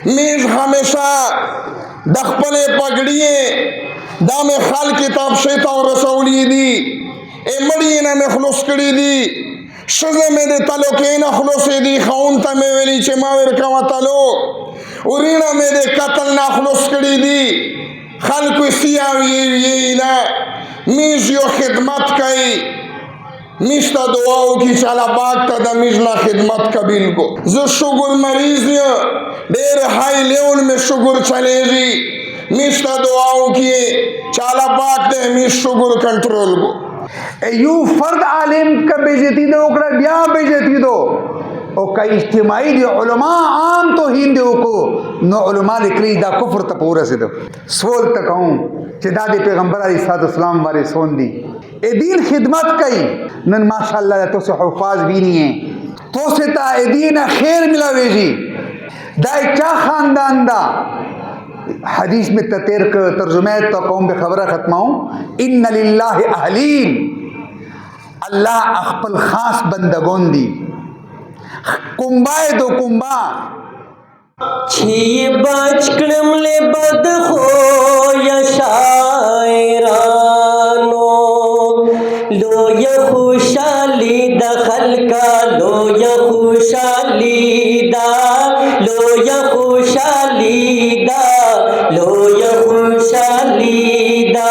मीज हमेशा दखपले पगड़िए दामे खाल किताब शेता और रसौली दी ए मड़ीना में खलुस कड़ी दी शज़े में दे तलो के ना खलुस दी खाउन ता में वेली चमावर का तलो उरीना में दे कतल ना खलुस कड़ी दी खाल को सिया ये ना मीज यो खिदमत कई मिश्ता दुआओं की चाला बाग ता मिजला खिदमत कबील को जो शुगर मरीज डेर हाई लेवल में शुगर चलेगी मिश्ता दुआओं की चाला बाग ते मिस शुगर कंट्रोल को यू फर्द आलिम का बेजती दो ओकरा ब्याह बेजती दो ओ कई इज्तिमाई दे उलमा आम तो हिंदू को नो उलमा लिखली दा कुफ्र त पूरा से दो सोल तक हूं चिदा दे पैगंबर अलैहिस्सलाम बारे सोन दी ए दीन खिदमत कई नन माशाअल्लाह तो से हुफाज भी नहीं है तो से ता ए दीन खैर मिलावेजी दा क्या खानदान दा हदीस में ततेर का तर्जुमे तो कौम बे खबर खत्माऊं इन्ना लिल्लाहि अहलीन अल्लाह अखपल खास बंदगों दी कुंबाए दो कुंबा छी बचकड़म ले बद हो या शायरानो लो या खुशाली दखल का लो या खुशाली दा लो या खुशाली दा लो या खुशाली दा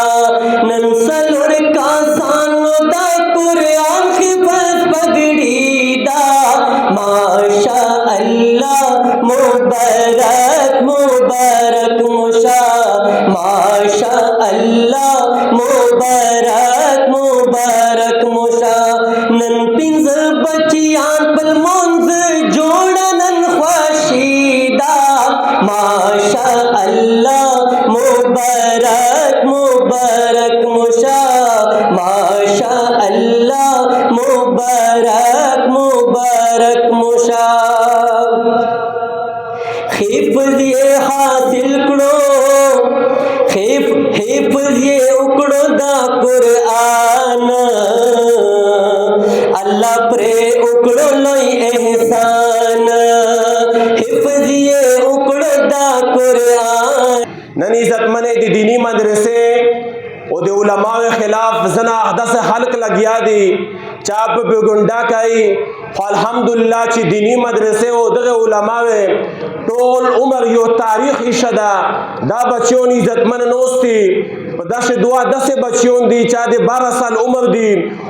नंसलुर का सानो दा कुरान की बस पगड़ी दा माशा अल्लाह मुबारक मुबारक मुशा माशा अल्लाह मुबारक मुबारक मुशा नन पिंजल बचियान पल मुंज जोड़नन ख्वाशीदा माशा अल्लाह मुबारक मुबारक मुशा माशा अल्लाह मुबारक मुबारक मुशा हिफ्ज़ ये हासिल करो हिफ्ज़ ये उकड़ो दा कुरान अल्लाह प्रे उकड़ो लोई एहसान हिफ्ज़ ये उकड़ो दा कुरान ननी इज्जत मने दी दीनी मदरसे और दे उलमा के खिलाफ जना अहदस हल्क लगिया दी चाप पे गुंडा कई अल्हम्दुलिल्लाह ची दीनी मदरसे और दगे उलमा वे टोल उमर यो तारीख इशदा दा बच्चों नी इज्जत मन नोस्ती दस दुआ 10 बच्चों दी चादे 12 साल उम्र दी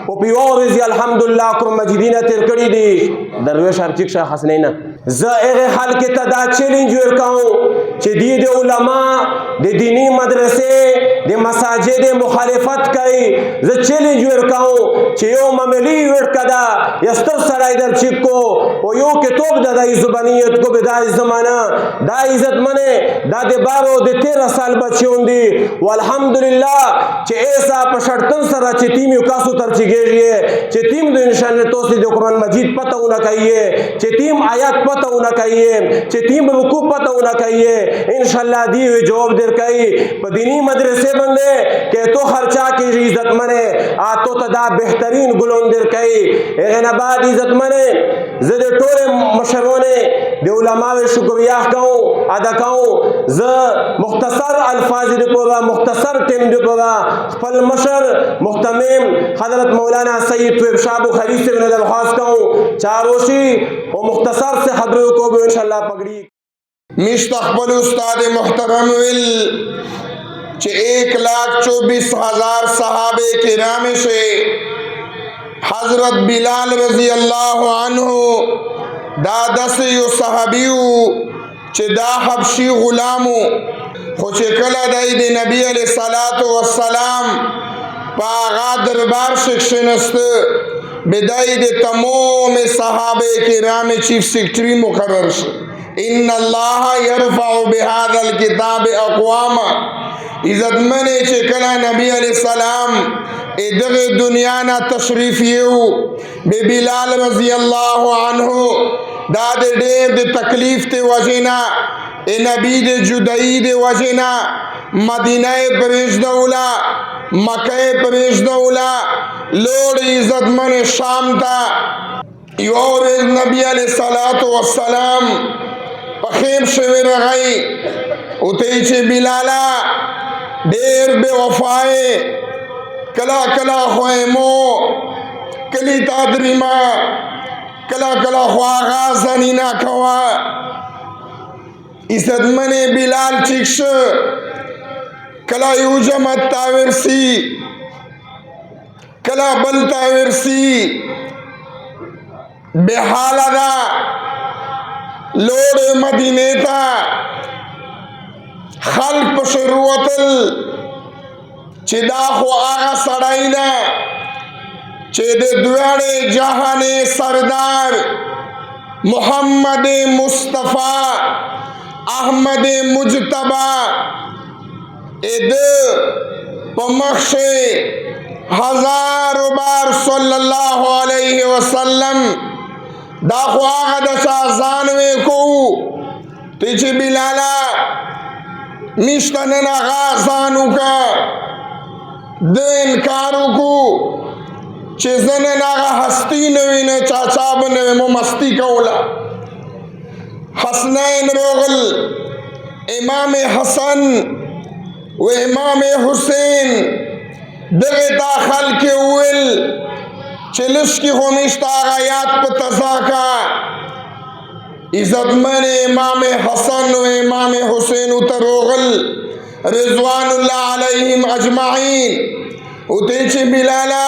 ओ पियोर इज अल्हम्दुलिल्लाह कुर मजीदीना तिरकड़ी दी दरवेश हर चिक्शा हसनैना ज़ाहिर हाल के तदा चैलेंज वर कहूं चे दी दे उलमा दे दीनी मदरसे दे मसाजिद मुखालिफत कई ज चैलेंज वर कहूं चे यो ममली वर कदा यस्तर सराय दर चिको ओ यो के तोब दादा जुबानियत को बिदाय जमाना दा इज्जत मने दा दे 12 दे 13 साल बच्चों दी अल्हम्दुलिल्लाह चे ऐसा पशर्तन सरा चे टीम युकासु तरची गेरिए चे टीम दो इंशाअल्लाह तो से जो कुरान मजीद पता उना कहिए चे टीम आयत पता उना कहिए चे टीम रुकू पता उना कहिए इंशाअल्लाह दी हुई जवाब देर कही दीनी मदरसे बंदे के तो खर्चा की इज्जत मने आ तो तदा बेहतरीन गुलों देर कही एनाबाद इज्जत मने ज़दे टोरे मशरोने दे उलमा वे शुक्रिया कहूं अदा कहूं ज मुख्तसर अल्फाज दे पोवा मुख्तसर टीम दे पोवा फल मशर मुहतमिम हजरत मौलाना सैयद तैयब शाह बुखारी से मैं दरख्वास्त कहूं चारोशी और मुख्तसर से हजरों को भी इंशाअल्लाह पगड़ी मुस्तकबिल उस्ताद मुहतरम विल 1,24,000 सहाबे किराम से हजरत बिलाल रजी अल्लाह अन्हु दादस यो सहाबियु दा हबशी गुलामु खुचे कला दाई दे नबी अलैहिस्सलातु वस्सलाम पागा दरबार शिक्षनस्त बिदाई दे तमाम सहाबे किराम चीफ सेक्रेटरी मुकर्रर इन्ना अल्लाह यरफउ बिहादल किताब अक़वामा इज़्ज़त मने चकला नबी अलैहिस्सलाम इधर दुनिया ना तशरीफ येऊ बे बिलाल रजी अल्लाह अन्हु दाद डेर दे तकलीफ ते वजना ए नबी दे जुदाई दे वजना मदीना परेश दौला मक्के परेश दौला लोड इज़्ज़त मने शाम ता योर नबी अलैहिस्सलातु वस्सलाम पखेब शवी रगई उते चे बिलाला देर बेवफाए कला कला ख्वेमो कली तादरीमा कला कला ख्वागा जनीना खवा इज़त मने बिलाल चिक्श कला यूजमत ताविरसी कला बल ताविरसी बेहालदा लोड मदीनेता खल्क पशरुवतल चिदा खो आगा सड़ाईना चेदे दुआरे जहाने सरदार मोहम्मद मुस्तफ़ा अहमद मुजतबा एद पमक्षे हजारों बार सल्लल्लाहु अलैहि वसल्लम दाखो आगा दशा जानवे को तिचे बिलाला मिश्तनना गाजानु का दिन कारू को चेज़नना गा हस्ती नवीन चाचा बने मो मस्ती कौला हसनैन रोगल इमाम हसन व इमाम हुसैन दगता खल के उल चिलश की होमिश्ता आयात पर तज़ाका इज़्ज़त मने इमाम हसन व इमाम हुसैन उतरोगल रिज़वानुल्लाह अलैहिम अजमाइन उतेचे बिलाला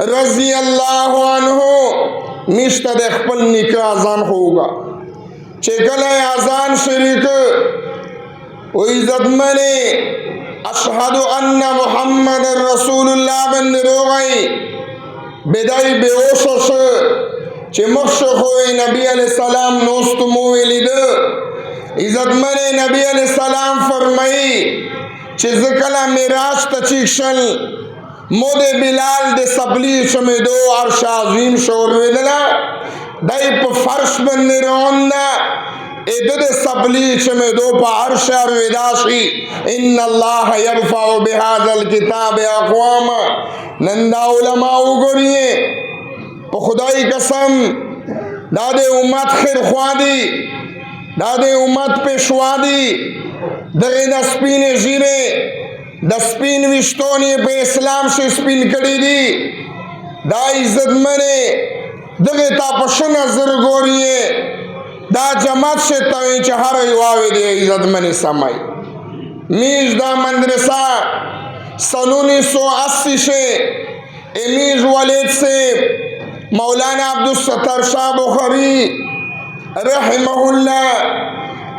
रज़ी अल्लाह अन्हु मिश्ता देखपल निका आज़ान होगा चेकल आज़ान शरीक वो इज़्ज़त मने अशहदु अन्ना मुहम्मद रसूलुल्लाह बंद रोगाई बेदाई बेओशश चे मशखोए नबी अलैहिस्सलाम नोस्तुमो लिद इज़्ज़त मने नबी अलैहिस्सलाम फरमाई चे ज़कला मिराज तचीक्शन मोदे बिलाल दे सबली शमे दो अर्श आज़ीम शोर वेदला दाई प फर्श बंद रोंदा इदे सबली शमे दो प अर्श और विदाशी इन्नल्लाह यरफ़उ बिहाज़ल किताब अक़वाम नंदा उलमा उगरिए खुदाई कसम दादे उम्मत खिर ख्वादी दादे उम्मत पेशवादी दगे दस्पीन जीरे दस्पीन विश्तोनी पे इस्लाम से स्पिन कड़ी दी दा इज्जत मने दगे तापशन जरगोरिए दा जमात से तवे चहर युवावे दे इज्जत मने समाई मीज दा मदरसा सन 1980 से एमीज वालिद से मौलाना अब्दुल सत्तार शाह बुखारी रहमहुल्लाह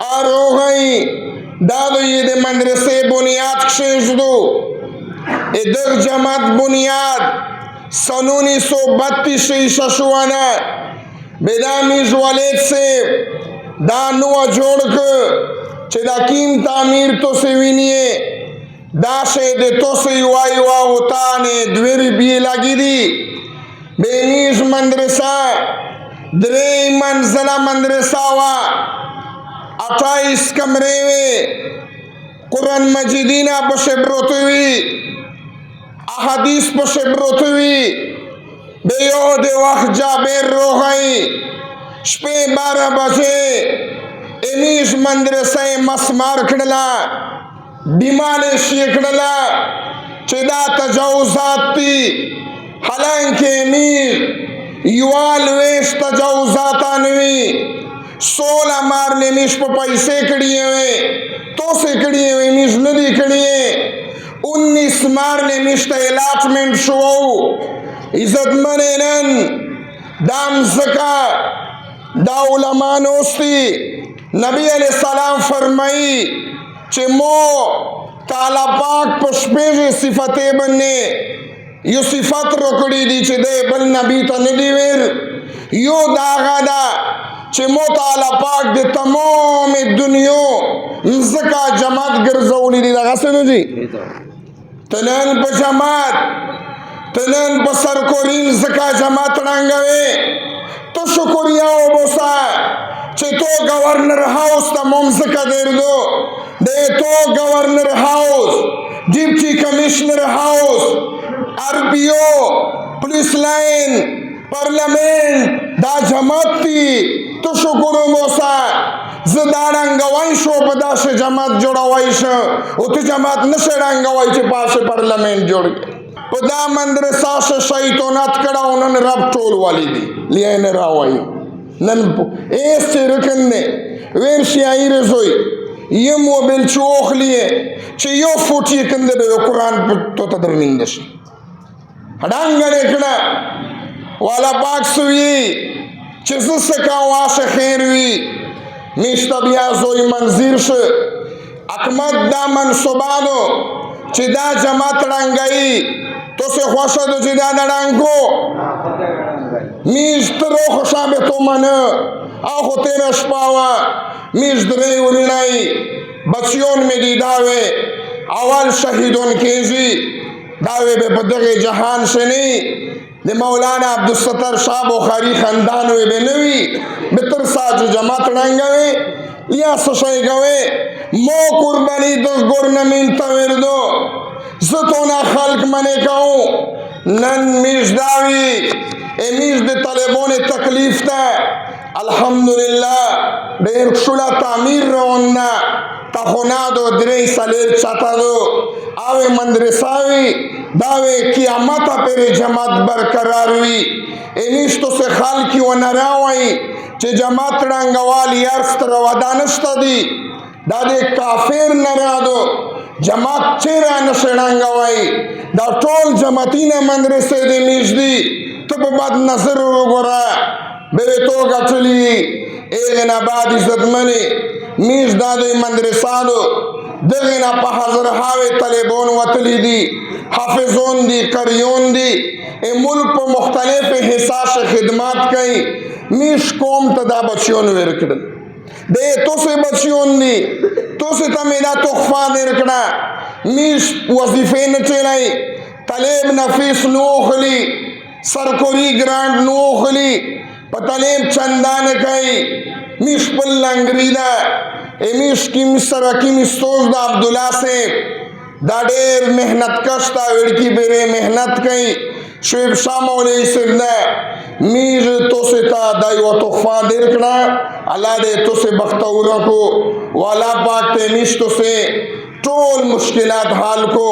और हो गई दादो ये दे मदरसे बुनियाद शेष दो इधर जमात बुनियाद सन 1932 से शशुआना बेदामीज वालिद से दानुआ जोड़ कर चिदाकीम तामीर तो से विनिये दाशे दे तो से युवा युवा होता ने द्वेरी भी लगी दी बेनीज मदरसा द्रे मंजिला मदरसा वा 28 कमरे में कुरान मजीदीना पशब्रोतवी अहदीस पशब्रोतवी बेयो दे वक्त जाबेर रोहाई शपे 12 बजे एनीश मदरसा मसमार खड़ला बिमाले शेखड़ला चिदा तजाउजाती हालांकि मीर युवाल वेश तजाउजाता नवी 16 मारने मिश पर पैसे कड़िए हुए तो से कड़िए हुए मिश नदी कड़िए 19 मारने मिश अलाटमेंट शो इज्जत मने नन दाम ज़का दाउलमान ओस्ती नबी अलैहिस्सलाम फरमाई चिमो ताला पाक पुष्पे सिफते बनने यो सिफत रोकड़ी दी दे बल नबी तो नदीवेर यो दागादा चिमो ताला पाक दे तमाम दुनिया ज़का जमात गिरज़ौली दी दागा सुनो जी तनन प जमात तनन प सरकोरीन ज़का जमात रंगवे तो शुक्रिया ओ बोसा चे तो गवर्नर हाउस तमाम ज़का देर दो दे तो governor house deputy commissioner house RPO police line parliament दा जमात थी तो शुक्र मोसा जदारंगवाई शो पदा से जमात जोड़ावाई से उत जमात नशेरंगवाई के पास पार्लियामेंट जोड़ के पदा मदरसा से शैतानत कड़ा उन्होंने रब टोल वाली दी लिया न रावाई नन एस से रखन ने वेर शियाई रसोई ये मोबाइल चोख लिए चियो फुटी कंदे बे कुरान तो तदरमिंदश हडांगने कड़ा वाला पाक सुई चिज़ सका वाश खैरवी मिश्तबिया जोई मंजीर से अकमत दामन सुबानो चिदा जमात रंगाई तो से ख्वाशा दो चिदा दड़ांगो मिश्तरो खुशा बे तो मन आहो तेरा शपावा मिश्तरे उलिनाई बच्चियों में दी दावे अवल शहीदों केजी दावे बे बदगे जहान से नहीं दे मौलाना अब्दुल शाह बुखारी खानदान वे बेनवी बितर साज जमात रंगवे या सशय गवे मो कुर्बानी दस गवर्नमेंट तवेरदो जतोना खल्क मने कहूं नन मिजदावी ए मिज दे तलेबोने तकलीफ ता अल्हम्दुलिल्लाह देर शुला तामीर रोना तखोनादो द्रे सलेर चातादो आवे मदरसावी दावे कियामत पेरे जमात बरकरार हुई एनिश तो से खाल की व नरावाई चे जमात रंगवाली अर्स्त रवादानस्त दी दादे काफिर नरादो जमात चेरा नशरंगवाई दा टोल जमातीना मदरसे दे मिजदी तब बाद नजर रोगोरा बेवे तो गचली एगना बाद इज्जत मने मिज दादे मदरसादो दगना पहाजर हावे तलेबोन वतली दी हाफिजोन दी करियोन दी ए मुल्क पर मुख्तलिफ हिस्सा से खिदमत कई मिश कौम तदा बच्चियों वेरकड़ दे तो से बच्चियों दी तो से तमेदा तोहफा दे रकड़ा मिश वजीफे न चलाई तलेब नफीस नोखली सरकोरी ग्रांट नोखली पतलेब चंदान कई मिश पल्लंगरीदा ए मिश की मिसर की मिस्तोज दा अब्दुल्ला से दाडेर मेहनत कश्ता विड़की बेरे मेहनत कई शुएब शाह मौले सिरदा मीर तो से ता दाई व तोहफा देरकना अल्लाह दे तो से बख्तौरा को वाला पाक ते मिश तो से टोल मुश्किलात हाल को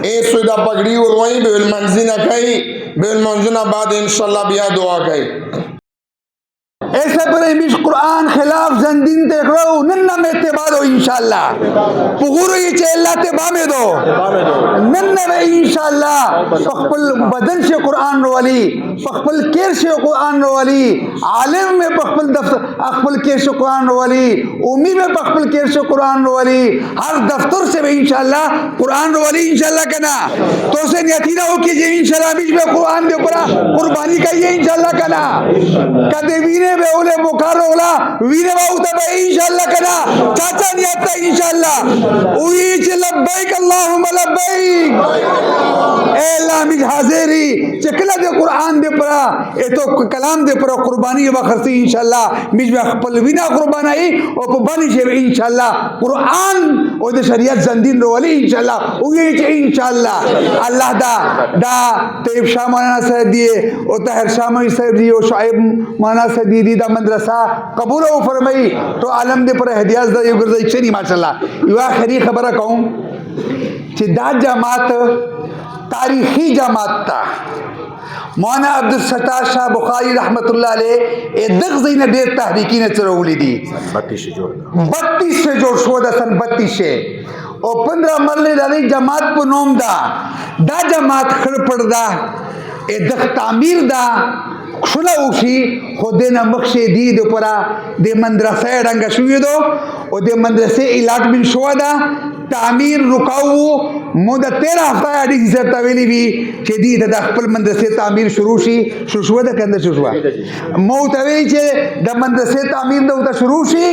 ए सुदा पगड़ी और वहीं बेल मंजिना कई बेल मंजिना बाद इंशाल्लाह बिया दुआ कई ऐसे पर मिश कुरान खिलाफ जंदीन देख रहा हूँ नन्ना में तेबाद हो इंशाल्लाह पुगुरु ये चेल्ला तेबा में दो नन्ना में इंशाल्लाह पखपल बदन से कुरान रोवाली पखपल केर से कुरान रोवाली आलिम में पखपल दफ्तर अखपल केर से कुरान रोवाली उम्मी में पखपल केर से कुरान रोवाली हर दफ्तर से भी इंशाल्लाह कुरान रोवाली इंशाल्लाह कहना तो से नियतीना हो कि इंशाल्लाह मिश में कुरान दे ऊपर कुर्बानी का ये इंशाल्लाह कहना कदे वीने बेउले मुकारो होला वीने बाउता बे इंशाल्लाह कना चाचा नियता इंशाल्लाह उई च लब्बैक अल्लाहुम्मा लब्बैक ए अल्लाह मिज हाजिरी चकला दे कुरान दे परा ए तो कलाम दे परा कुर्बानी व खर्ची इंशाल्लाह मिज में खपल बिना कुर्बानी ओ बनी छे इंशाल्लाह कुरान ओ दे शरीयत जंदीन रोली इंशाल्लाह उई च इंशाल्लाह अल्लाह दा तैयब शाह मौलाना साहब दिए ओ ताहिर शाह साहब दिए ओ शुएब मौलाना साहब दी दा मदरसा कबूल हो फरमाई तो आलम दे पर हदियास दा यो गुरदाई चनी माशाल्लाह युवा खरी खबर कहूं कि दा जमात तारीखी जमात था मौलाना अब्दुल सत्तार शाह बुखारी रहमतुल्लाह अलैह ए दगज़ीन देर तहरीकी ने चरौली दी 32 से जोड़ शोदा सन 32 से और 15 मरले दादी जमात को नोम दा जमात खड़ पड़दा ए दख तामीर दा खुला उसी खुदे न मक्शे दी दो परा दे मदरसा रंग शुए दो और दे मदरसे इलाटमेंट शुआ दा तामीर रुकाऊ मुद 13 हफ्ता अड़ी से तवेली भी के दी दा खपल मदरसे तामीर शुरू शी शुरुआ दा कंदर शुरुआ मौतवेली छे द मदरसे तामीर दा उता शुरू शी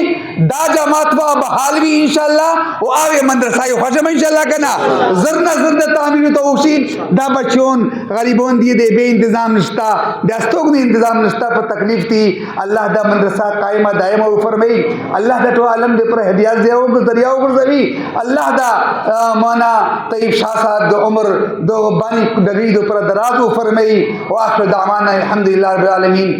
दा जमात वा बहाल भी इंशाल्लाह वो आवे मदरसा यो खशम इंशाल्लाह कना जरना जरना तामीर तो उसी दा बच्चों गरीबों दिए दे बे इंतजाम निश्ता दस्तों ने इंतजाम निश्ता पर तकलीफ थी अल्लाह दा मदरसा कायमा दायमा फरमाई अल्लाह दा तो आलम दे पर हदियात दे ओ दरियाओं पर जवी अल्लाह الله دا مولانا طیب شاہ صاحب دو عمر دو بانی ڈگری دو پر درازو فرمائی. واخر دعوانا الحمدللہ رب العالمین.